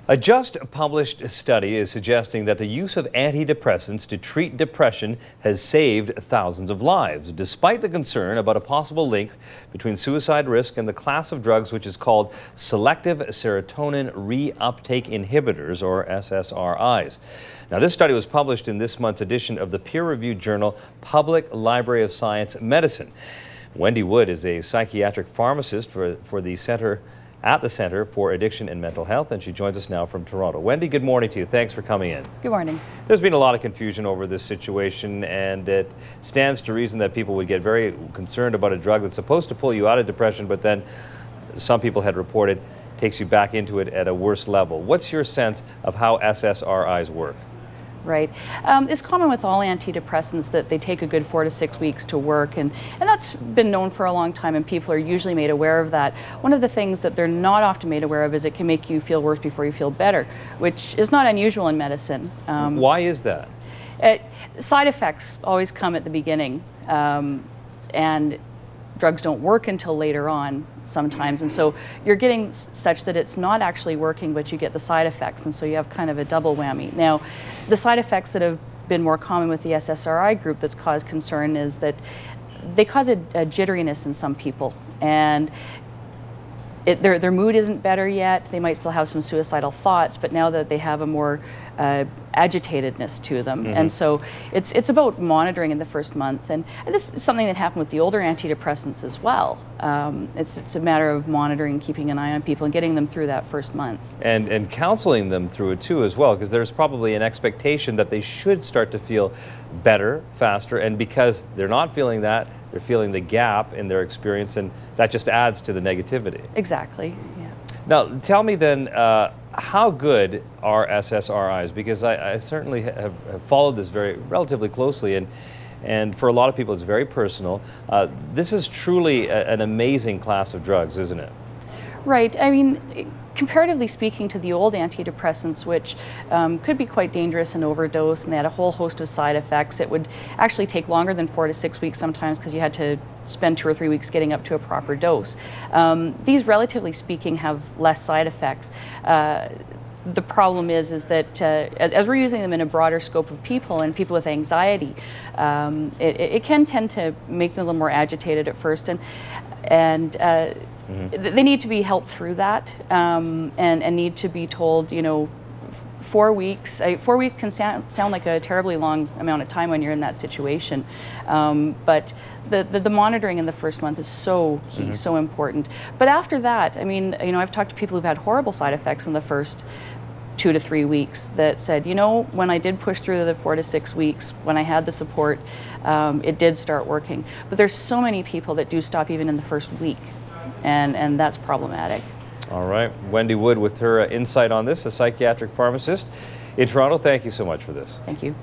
A just published study is suggesting that the use of antidepressants to treat depression has saved thousands of lives, despite the concern about a possible link between suicide risk and the class of drugs which is called selective serotonin reuptake inhibitors, or SSRIs. Now, this study was published in this month's edition of the peer-reviewed journal Public Library of Science Medicine. Wende Wood is a psychiatric pharmacist for the Center at the Center for Addiction and Mental Health, and she joins us now from Toronto. Wende, good morning to you. Thanks for coming in. Good morning. There's been a lot of confusion over this situation, and it stands to reason that people would get very concerned about a drug that's supposed to pull you out of depression, but then some people had reported takes you back into it at a worse level. What's your sense of how SSRIs work? Right. It's common with all antidepressants that they take a good 4 to 6 weeks to work, and that's been known for a long time, and people are usually made aware of that. One of the things that they're not often made aware of is it can make you feel worse before you feel better, which is not unusual in medicine. Why is that? Side effects always come at the beginning, and drugs don't work until later on sometimes, and so you're getting such that it's not actually working, but you get the side effects, and so you have kind of a double whammy. Now, the side effects that have been more common with the SSRI group that's caused concern is that they cause a jitteriness in some people, and their mood isn't better yet. They might still have some suicidal thoughts, but now that they have a more agitatedness to them. And so it's about monitoring in the first month, and this is something that happened with the older antidepressants as well. It's a matter of monitoring, keeping an eye on people and getting them through that first month. And counseling them through it too as well, because there's probably an expectation that they should start to feel better, faster, and because they're not feeling that, they're feeling the gap in their experience, and that just adds to the negativity. Exactly, yeah. Now, tell me then, how good are SSRIs? Because I certainly have followed this relatively closely, and for a lot of people it's very personal. This is truly an amazing class of drugs, isn't it? Right. I mean, comparatively speaking to the old antidepressants, which could be quite dangerous and overdose, and they had a whole host of side effects, it would actually take longer than 4 to 6 weeks sometimes because you had to spend 2 or 3 weeks getting up to a proper dose. These, relatively speaking, have less side effects. The problem is that as we're using them in a broader scope of people and people with anxiety, it can tend to make them a little more agitated at first, and they need to be helped through that, and need to be told, you know, 4 weeks. 4 weeks can sound like a terribly long amount of time when you're in that situation, but the monitoring in the first month is so key, so important. But after that, I mean, you know, I've talked to people who've had horrible side effects in the first 2 to 3 weeks that said, you know, when I did push through the 4 to 6 weeks, when I had the support, it did start working. But there's so many people that do stop even in the first week, and that's problematic. All right, Wende Wood with her insight on this, a psychiatric pharmacist in Toronto. Thank you so much for this. Thank you.